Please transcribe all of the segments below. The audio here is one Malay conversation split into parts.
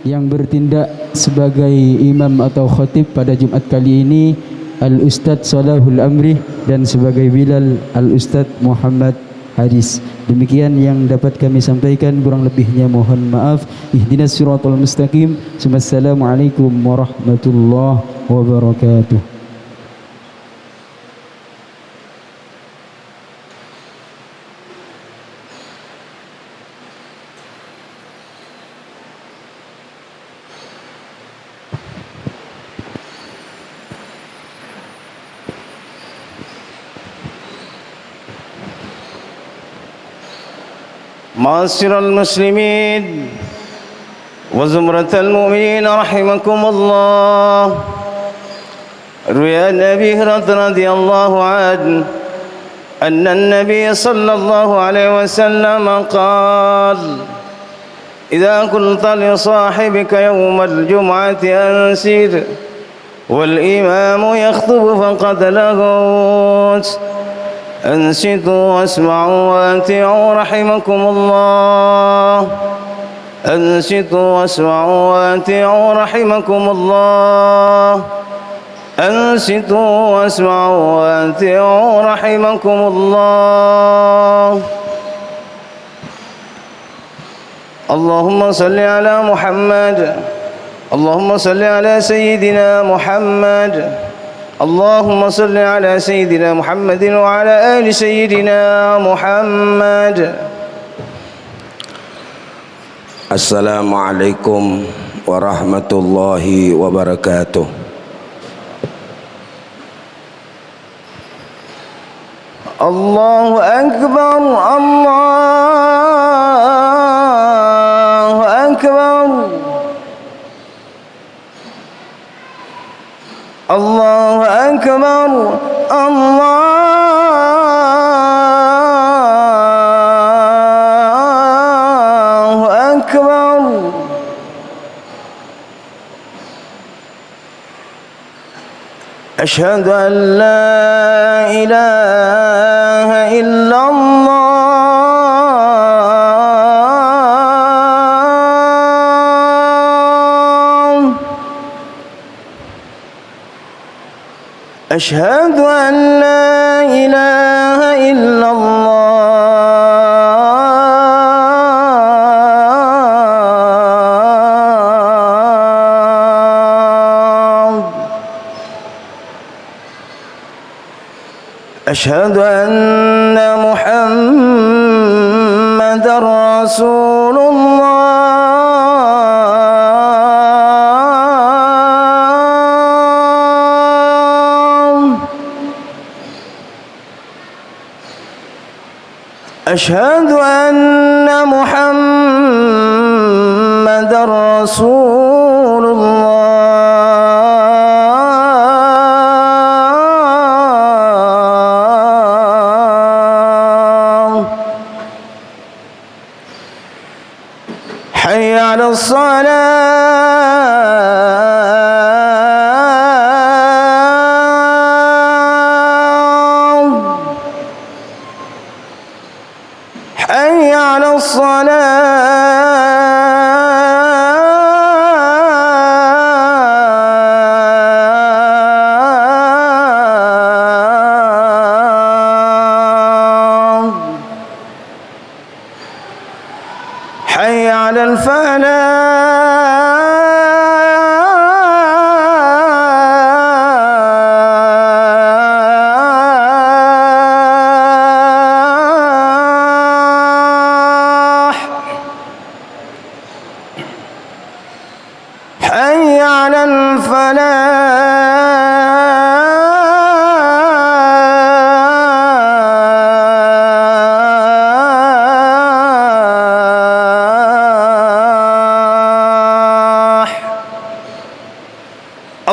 yang bertindak sebagai imam atau khatib pada Jumat kali ini Al-Ustadz Salahul Amri dan sebagai Bilal Al-Ustadz Muhammad Haris. Demikian yang dapat kami sampaikan, kurang lebihnya mohon maaf. Ihdinas siratal mustaqim. Wassalamualaikum warahmatullahi wabarakatuh. معاشر المسلمين وزمرة المؤمنين رحمكم الله. روي عن أبي هريرة رضي الله عنه أن النبي صلى الله عليه وسلم قال: إذا قلت لصاحبك يوم الجمعة أنصت والإمام يخطب فقد لغوت. أنصتوا واسمعوا وأطيعوا رحمكم الله. أنصتوا واسمعوا وأطيعوا رحمكم الله. أنصتوا واسمعوا وأطيعوا رحمكم الله. اللهم صل على محمد. اللهم صل على سيدنا محمد. اللهم صل على سيدنا محمد وعلى آل سيدنا محمد. Assalamualaikum warahmatullahi wabarakatuh. Allahu Akbar, Allahu Akbar. Allahu Akbar, Allahu Akbar. Asyhadu an la ilaha illallah. أشهد أن لا إله إلا الله. أشهد أن محمدًا رسول الله. أشهد أن محمدًا رسول الله. حي على الصلاة. حي على الصلاة. حي على الفلاح. حي على الفلاح.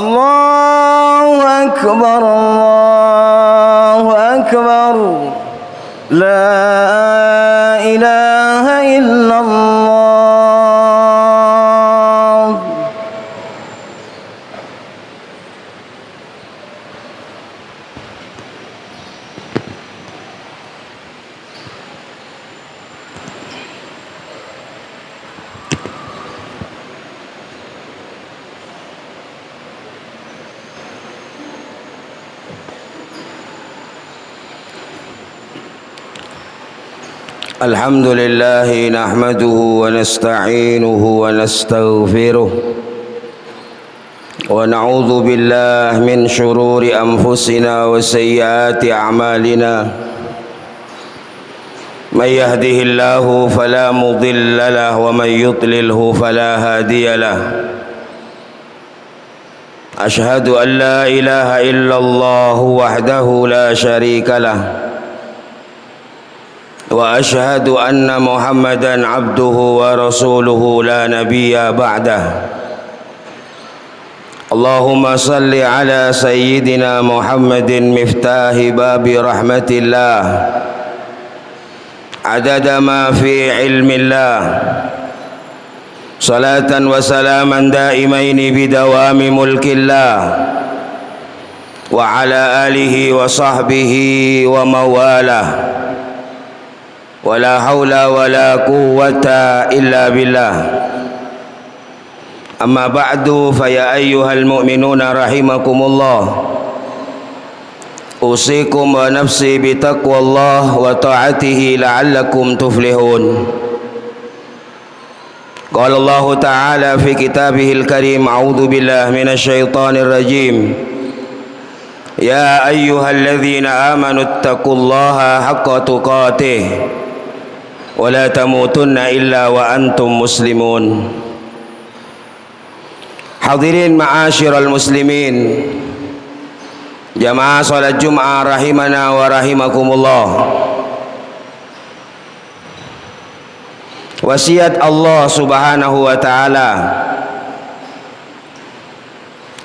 الله أكبر، الله أكبر. لا إله إلا الله. الحمد لله نحمده ونستعينه ونستغفره ونعوذ بالله من شرور أنفسنا وسيئات أعمالنا من يهده الله فلا مضل له ومن يضلله فلا هادي له أشهد أن لا إله إلا الله وحده لا شريك له وأشهد أن محمدا عبده ورسوله لا نبي بعده اللهم صل على سيدنا محمد مفتاح باب رحمة الله عدد ما في علم الله صلاة وسلاما دائمين بدوام ملك الله وعلى آله وصحبه ومواله ولا حول ولا قوة إلا بالله أما بعد فيا أيها المؤمنون رحمكم الله أوصيكم ونفسي بتقوى الله وطاعته لعلكم تفلحون قال الله تعالى في كتابه الكريم أعوذ بالله من الشيطان الرجيم يا أيها الذين آمنوا اتقوا الله حق تقاته ولا تموتن إلا وأنتم مسلمون. Hadirin ma'asyiral muslimin, jamaah salat Jum'ah rahimana wa rahimakumullah. Wasiat Allah Subhanahu wa taala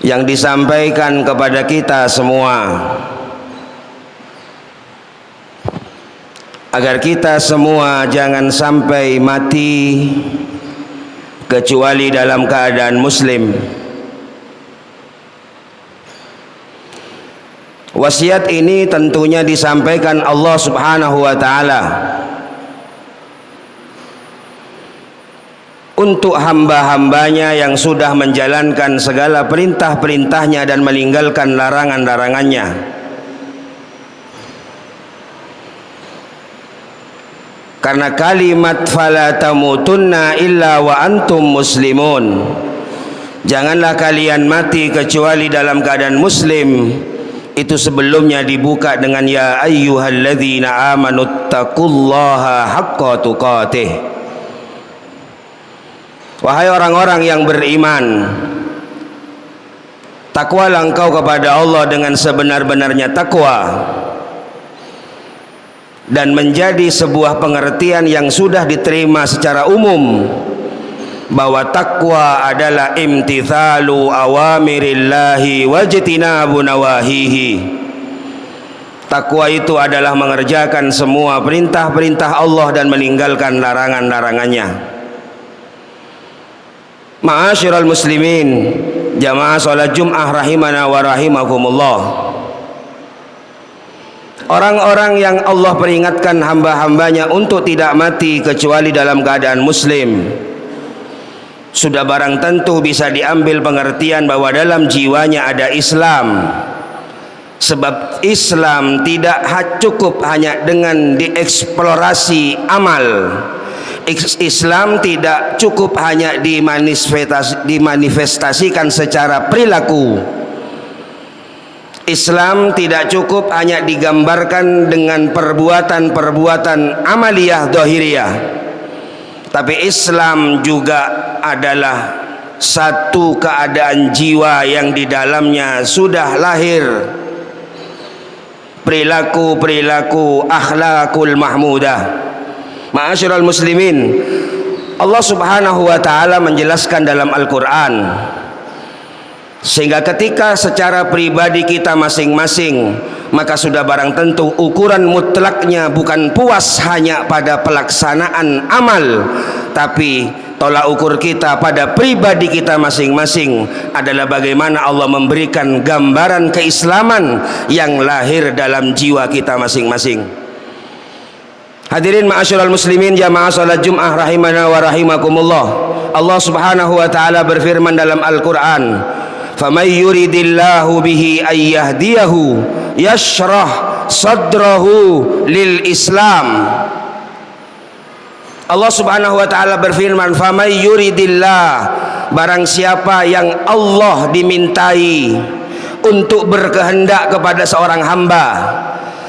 yang disampaikan kepada kita semua agar kita semua jangan sampai mati kecuali dalam keadaan muslim. Wasiat ini tentunya disampaikan Allah Subhanahu wa taala untuk hamba-hambanya yang sudah menjalankan segala perintah-perintahnya dan meninggalkan larangan-larangannya. Karena kalimat fala tamutunna illa wa antum muslimun, janganlah kalian mati kecuali dalam keadaan muslim, itu sebelumnya dibuka dengan ya ayyuhalladzina amanu taqullaha haqqa tuqatih. Wahai orang-orang yang beriman, takwalah engkau kepada Allah dengan sebenar-benarnya takwa, dan menjadi sebuah pengertian yang sudah diterima secara umum bahwa takwa adalah imtithalu awamirillahi wajtinabu nawahihi. Takwa itu adalah mengerjakan semua perintah-perintah Allah dan meninggalkan larangan-larangannya. Ma'asyiral muslimin, jamaah salat Jum'ah rahimana wa rahimakumullah. Orang-orang yang Allah peringatkan hamba-hambanya untuk tidak mati kecuali dalam keadaan muslim, sudah barang tentu bisa diambil pengertian bahwa dalam jiwanya ada Islam. Sebab Islam tidak cukup hanya dengan dieksplorasi amal. Islam tidak cukup hanya dimanifestasikan secara perilaku. Islam tidak cukup hanya digambarkan dengan perbuatan-perbuatan amaliyah zahiriyah, tapi Islam juga adalah satu keadaan jiwa yang di dalamnya sudah lahir perilaku-perilaku akhlakul mahmudah. Ma'asyiral muslimin, Allah Subhanahu wa taala menjelaskan dalam Al-Qur'an, sehingga ketika secara pribadi kita masing-masing, maka sudah barang tentu ukuran mutlaknya bukan puas hanya pada pelaksanaan amal, tapi tolak ukur kita pada pribadi kita masing-masing adalah bagaimana Allah memberikan gambaran keislaman yang lahir dalam jiwa kita masing-masing. Hadirin ma'asyiral muslimin, jamaah salat Jum'ah rahimana wa rahimakumullah. Allah Subhanahu wa taala berfirman dalam Al-Qur'an, "Faman yuridillahu bihi ayyahdiyahu yashrah sadrahu lil Islam." Allah Subhanahu wa taala berfirman, "Famay yuridillah," barang siapa yang Allah dimintai untuk berkehendak kepada seorang hamba,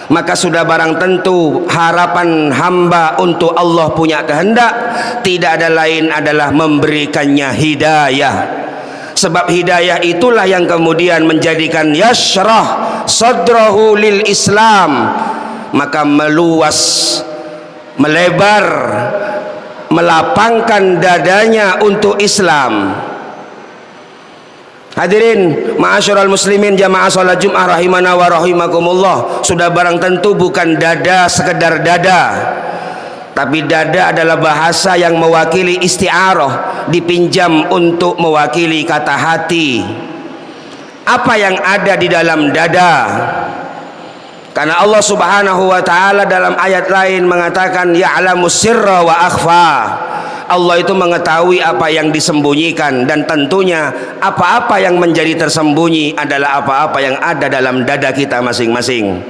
maka sudah barang tentu harapan hamba untuk Allah punya kehendak tidak ada lain adalah memberikannya hidayah. Sebab hidayah itulah yang kemudian menjadikan yashrah sadrahu lil Islam, maka meluas, melebar, melapangkan dadanya untuk Islam. Hadirin ma'asyiral muslimin jamaah salat Jumat rahimana wa rahimakumullah, sudah barang tentu bukan dada sekedar dada, tapi dada adalah bahasa yang mewakili isti'arah, dipinjam untuk mewakili kata hati. Apa yang ada di dalam dada? Karena Allah Subhanahu wa taala dalam ayat lain mengatakan ya'lamu sirra wa akhfa. Allah itu mengetahui apa yang disembunyikan, dan tentunya apa-apa yang menjadi tersembunyi adalah apa-apa yang ada dalam dada kita masing-masing.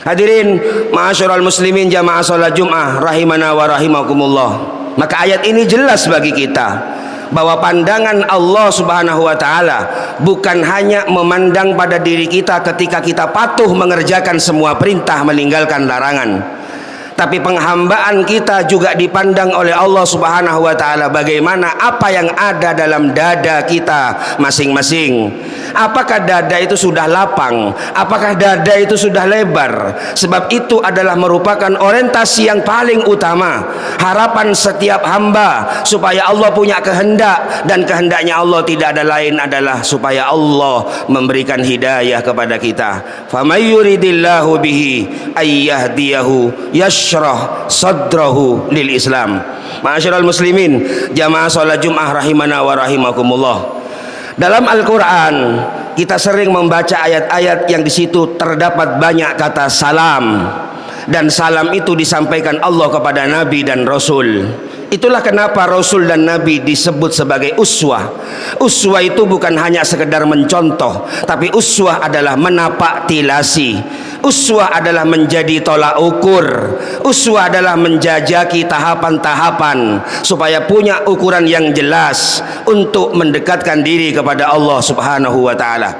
Hadirin ma'asyiral muslimin jamaah salat Jumat rahimana wa rahimakumullah. Maka ayat ini jelas bagi kita bahwa pandangan Allah Subhanahu wa taala bukan hanya memandang pada diri kita ketika kita patuh mengerjakan semua perintah, meninggalkan larangan, tapi penghambaan kita juga dipandang oleh Allah Subhanahu wa taala bagaimana apa yang ada dalam dada kita masing-masing. Apakah dada itu sudah lapang? Apakah dada itu sudah lebar? Sebab itu adalah merupakan orientasi yang paling utama, harapan setiap hamba supaya Allah punya kehendak, dan kehendaknya Allah tidak ada lain adalah supaya Allah memberikan hidayah kepada kita. Famay yuridillahu bihi ayyahdiyahu yashrah sadrahu lil Islam. Ma'asyiral muslimin jamaah salat Jumat rahimana wa rahimakumullah. Dalam Al-Quran kita sering membaca ayat-ayat yang di situ terdapat banyak kata salam, dan salam itu disampaikan Allah kepada Nabi dan Rasul. Itulah kenapa Rasul dan Nabi disebut sebagai uswah. Uswah itu bukan hanya sekedar mencontoh, tapi uswah adalah menapak tilasi. Uswah adalah menjadi tolak ukur. Uswah adalah menjajaki tahapan-tahapan supaya punya ukuran yang jelas untuk mendekatkan diri kepada Allah Subhanahu wa taala.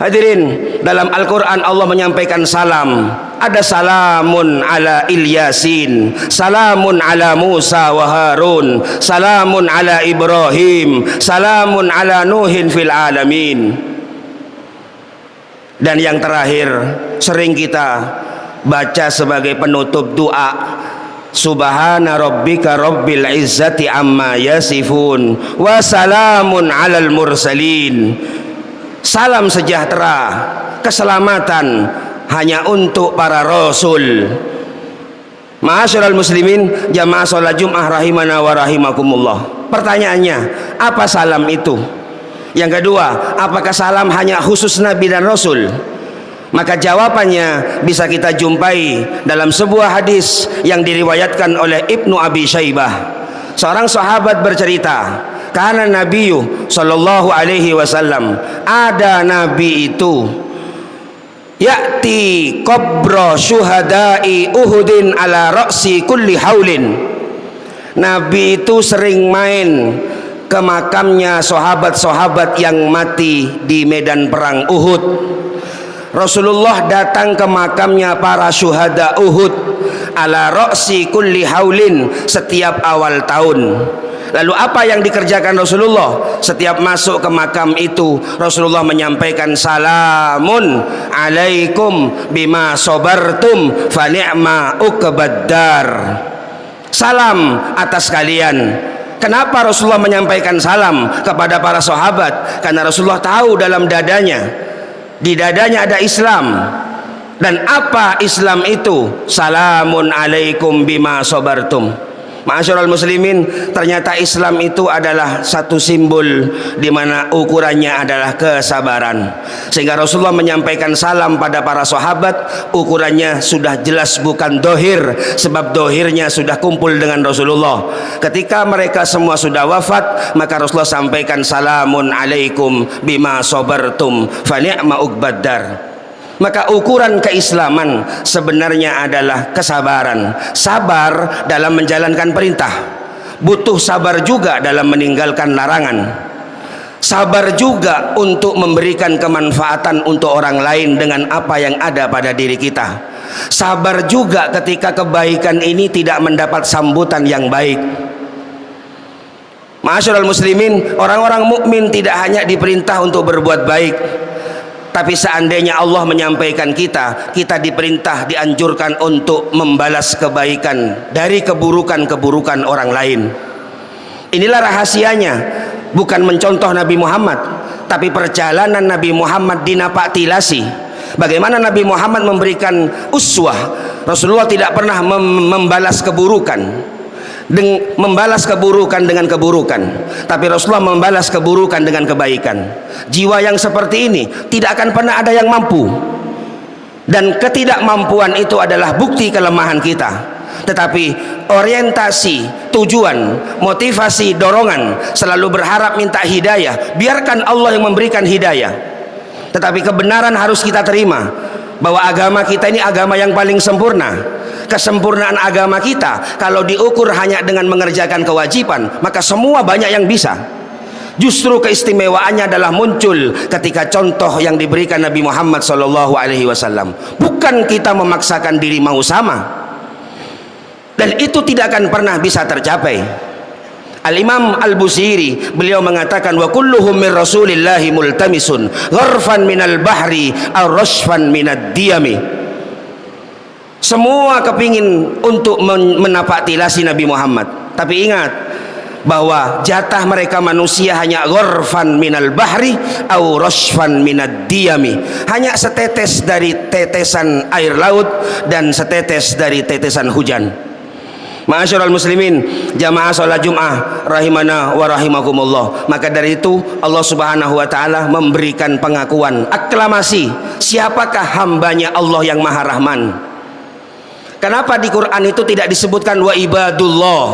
Hadirin, dalam Al-Quran Allah menyampaikan salam. Ada salamun ala Ilyasin, salamun ala Musa wa Harun, salamun ala Ibrahim, salamun ala Nuhin fil alamin. Dan yang terakhir sering kita baca sebagai penutup doa, Subhana rabbika rabbil izzati amma yasifun wa salamun alal mursalin. Salam sejahtera, keselamatan hanya untuk para rasul. Ma'asyiral muslimin jamaah salat Jumat rahimana wa rahimakumullah. Pertanyaannya, apa salam itu? Yang kedua, apakah salam hanya khusus Nabi dan Rasul? Maka jawabannya bisa kita jumpai dalam sebuah hadis yang diriwayatkan oleh Ibnu Abi Syaibah. Seorang sahabat bercerita, karena Nabi sallallahu alaihi wasallam, ada Nabi itu ya'ti qabra syuhada'i Uhudin ala ra'si kulli haulin. Nabi itu sering main ke makamnya sahabat-sahabat yang mati di medan perang Uhud. Rasulullah datang ke makamnya para syuhada Uhud ala ra'si kulli haulin, setiap awal tahun. Lalu apa yang dikerjakan Rasulullah? Setiap masuk ke makam itu Rasulullah menyampaikan salamun alaikum bima sabartum fa ni'ma uqbaddar. Salam atas kalian. Kenapa Rasulullah menyampaikan salam kepada para sahabat? Karena Rasulullah tahu dalam dadanya, di dadanya ada Islam. Dan apa Islam itu? Salamun alaikum bima sabartum. Ma'asyiral muslimin, ternyata Islam itu adalah satu simbol di mana ukurannya adalah kesabaran. Sehingga Rasulullah menyampaikan salam pada para sahabat, ukurannya sudah jelas bukan dohir, sebab dohirnya sudah kumpul dengan Rasulullah. Ketika mereka semua sudah wafat, maka Rasulullah sampaikan salamun alaikum bima sabartum fa ni'ma uqbaddar. Maka ukuran keislaman sebenarnya adalah kesabaran. Sabar dalam menjalankan perintah, butuh sabar juga dalam meninggalkan larangan. Sabar juga untuk memberikan kemanfaatan untuk orang lain dengan apa yang ada pada diri kita. Sabar juga ketika kebaikan ini tidak mendapat sambutan yang baik. Ma'asyiral muslimin, orang-orang mukmin tidak hanya diperintah untuk berbuat baik, tapi seandainya Allah menyampaikan kita diperintah, dianjurkan untuk membalas kebaikan dari keburukan-keburukan orang lain. Inilah rahasianya, bukan mencontoh Nabi Muhammad, tapi perjalanan Nabi Muhammad dinapaktilasi. Bagaimana Nabi Muhammad memberikan uswah. Rasulullah tidak pernah membalas keburukan dengan keburukan, tapi Rasulullah membalas keburukan dengan kebaikan. Jiwa yang seperti ini tidak akan pernah ada yang mampu, dan ketidakmampuan itu adalah bukti kelemahan kita. Tetapi orientasi, tujuan, motivasi, dorongan selalu berharap minta hidayah. Biarkan Allah yang memberikan hidayah, tetapi kebenaran harus kita terima, bahwa agama kita ini agama yang paling sempurna. Kesempurnaan agama kita kalau diukur hanya dengan mengerjakan kewajiban, maka semua banyak yang bisa. Justru keistimewaannya adalah muncul ketika contoh yang diberikan Nabi Muhammad SAW. Bukan kita memaksakan diri mau sama, dan itu tidak akan pernah bisa tercapai. Al-Imam Al-Busiri beliau mengatakan, wa kulluhum min rasulillahi multamisun gharfan minal bahri ar-rashfan minad diyami. Semua kepingin untuk menapaktilasi Nabi Muhammad, tapi ingat bahwa jatah mereka manusia hanya gharfan minal bahri au rashfan minad diyami, hanya setetes dari tetesan air laut dan setetes dari tetesan hujan. Ma'asyiral muslimin, jamaah salat Jumat rahimana wa rahimakumullah. Maka dari itu Allah Subhanahu wa taala memberikan pengakuan, aklamasi, siapakah hambanya Allah yang Maha Rahman. Kenapa di Quran itu tidak disebutkan wa ibadullah?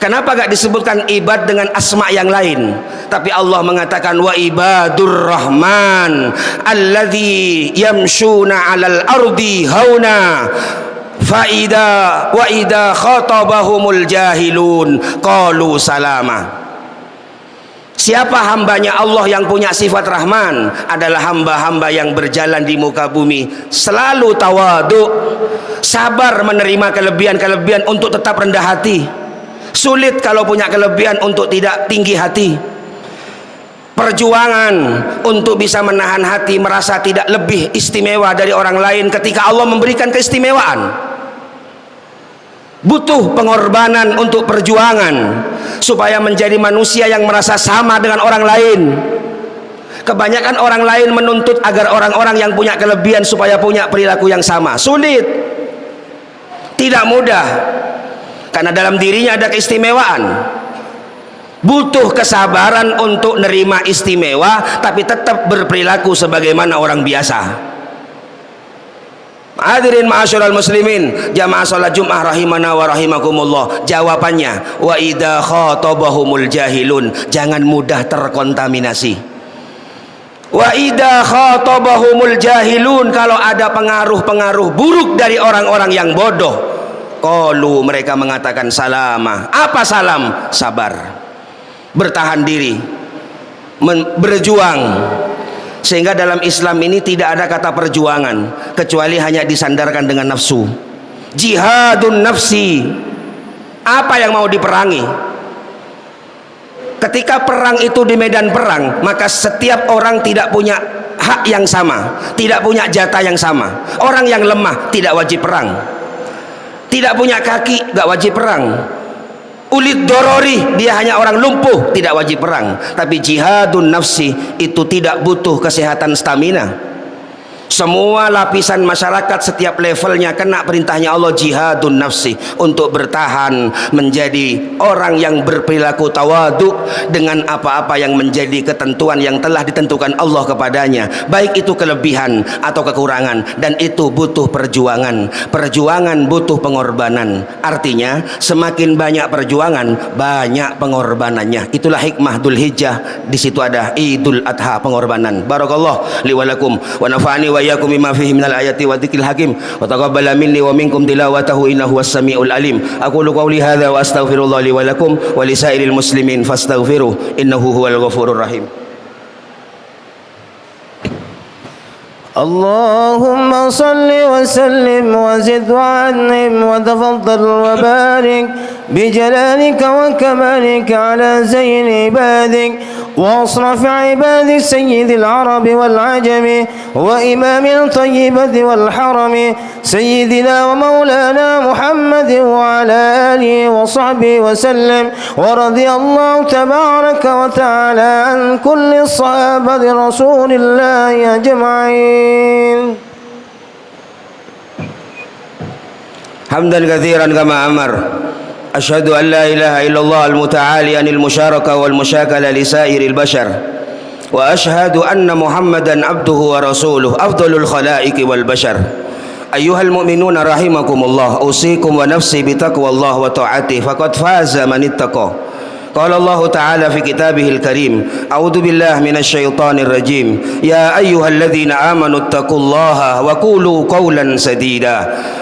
Kenapa gak disebutkan ibad dengan asma yang lain? Tapi Allah mengatakan wa ibadur rahman alladzi yamshuna 'alal ardi hauna fa idza khatabahumul jahilun qalu salama. Siapa hambanya Allah yang punya sifat Rahman? Adalah hamba-hamba yang berjalan di muka bumi selalu tawadu, sabar menerima kelebihan-kelebihan untuk tetap rendah hati. Sulit kalau punya kelebihan untuk tidak tinggi hati. Perjuangan untuk bisa menahan hati, merasa tidak lebih istimewa dari orang lain ketika Allah memberikan keistimewaan. Butuh pengorbanan untuk perjuangan supaya menjadi manusia yang merasa sama dengan orang lain. Kebanyakan orang lain menuntut agar orang-orang yang punya kelebihan supaya punya perilaku yang sama. Sulit, tidak mudah, karena dalam dirinya ada keistimewaan. Butuh kesabaran untuk nerima istimewa tapi tetap berperilaku sebagaimana orang biasa. Hadirin ma'asyiral muslimin, jamaah salat Jumat rahimana wa rahimakumullah. Jawabannya wa idza khatabahumul jahilun, jangan mudah terkontaminasi. Wa idza khatabahumul jahilun, kalau ada pengaruh-pengaruh buruk dari orang-orang yang bodoh, qalu, mereka mengatakan salama. Apa salam? Sabar, bertahan diri, berjuang. Sehingga dalam Islam ini tidak ada kata perjuangan kecuali hanya disandarkan dengan nafsu. Jihadun nafsi. Apa yang mau diperangi? Ketika perang itu di medan perang, maka setiap orang tidak punya hak yang sama, tidak punya jatah yang sama. Orang yang lemah tidak wajib perang, tidak punya kaki gak wajib perang. Ulid dorori, dia hanya orang lumpuh, tidak wajib perang. Tapi jihadun nafsi itu tidak butuh kesehatan stamina. Semua lapisan masyarakat setiap levelnya kena perintahnya Allah, jihadun nafsi, untuk bertahan menjadi orang yang berperilaku tawadu dengan apa-apa yang menjadi ketentuan yang telah ditentukan Allah kepadanya, baik itu kelebihan atau kekurangan. Dan itu butuh perjuangan. Perjuangan butuh pengorbanan. Artinya semakin banyak perjuangan, banyak pengorbanannya. Itulah hikmah Dzulhijjah. Di situ ada Idul Adha, pengorbanan. Barakallah li wa lakum wa nafa'ani wa iyyakum bima fihi minal ayati wa dzikril hakim wa taqabbala minni wa minkum tilawatahu innahu was-sami'ul alim. Aqulu qawli hadza wa astaghfirullah li wa lakum wa lisairil muslimin fastaghfiruh innahu huwal ghafurur rahim. اللهم صل وسلم وزد وعنهم وتفضل وبارك بجلالك وكمالك على زين عبادك وأصرف عبادك سيد العرب والعجم وإمام الطيبة والحرم سيدنا ومولانا محمد وعلى آله وصحبه وسلم. ورضي الله تبارك وتعالى عن كل الصحابة رسول الله أجمعين. حمدا كثيرا كما أمر. أشهد أن لا إله إلا الله المتعالي عن المشاركة والمشاكلة لسائر البشر وأشهد أن محمدا عبده ورسوله أفضل الخلائق والبشر. أيها المؤمنون رحمكم الله أوصيكم ونفسي بتقوى الله وطاعته فقد فاز من اتقى. قال الله تعالى في كتابه الكريم أعوذ بالله من الشيطان الرجيم يا أيها الذين آمنوا اتقوا الله وقولوا قولا سديدا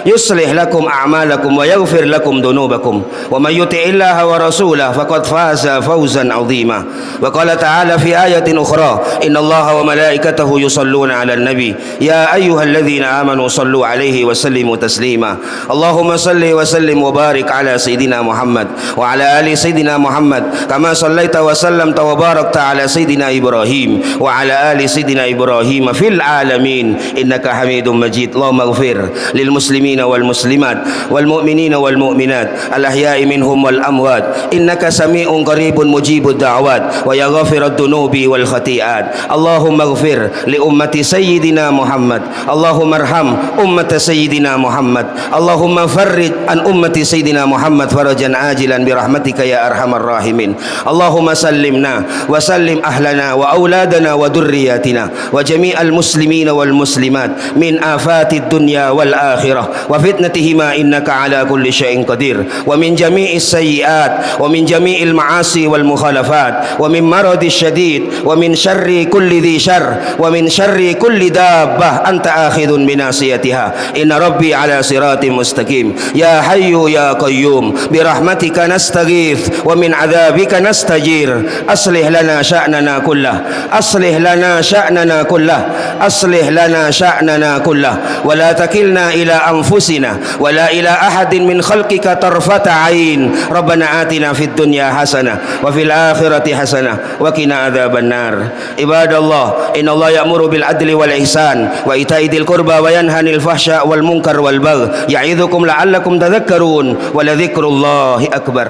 يصلح لكم أعمالكم ويغفر لكم ذنوبكم ومن يطع الله ورسوله فقد فاز فوزا عظيما. وقال تعالى في آية أخرى إن الله وملائكته يصلون على النبي يا أيها الذين آمنوا صلوا عليه وسلموا تسليما. اللهم صل وسلم وبارك على سيدنا محمد وعلى آل سيدنا محمد كما صليت وسلمت وباركت على سيدنا إبراهيم وعلى آل سيدنا إبراهيم في العالمين إنك حميد مجيد. اللهم اغفر للمسلمين والمسلمات والمؤمنين والمؤمنات الأحياء منهم والأموات إنك سميع قريب مجيب الدعوات ويا غافر الذنوب والخطيئات. اللهم اغفر لأمة سيدنا محمد. اللهم ارحم أمة سيدنا محمد. اللهم فرج عن أمة سيدنا محمد فرجا عاجلا برحمتك يا أرحم الراحمين. اللهم سلمنا وسلم أهلنا وأولادنا وذرياتنا وجميع المسلمين والمسلمات من آفات الدنيا والآخرة وفتنتهما إنك على كل شيء قدير ومن جميع السيئات ومن جميع المعاصي والمخالفات ومن مرض الشديد ومن شر كل ذي شر ومن شر كل دابة أنت آخذ بناصيتها إن ربي على صراط مستقيم. يا حي يا قيوم برحمتك نستغيث ومن عذابك نستجير. أصلح لنا شأننا كله أصلح لنا شأننا كله أصلح لنا شأننا كله ولا تكلنا إلى أنفسنا ولا إلى أحد من خلقك طرفة عين. ربنا آتنا في الدنيا حسنة وفي الآخرة حسنة وقنا عذاب النار. عباد الله إن الله يأمر بالعدل والإحسان وإيتاء ذي القربى وينهى عن الفحشاء والمنكر والبغي يعظكم لعلكم تذكرون ولذكر الله أكبر.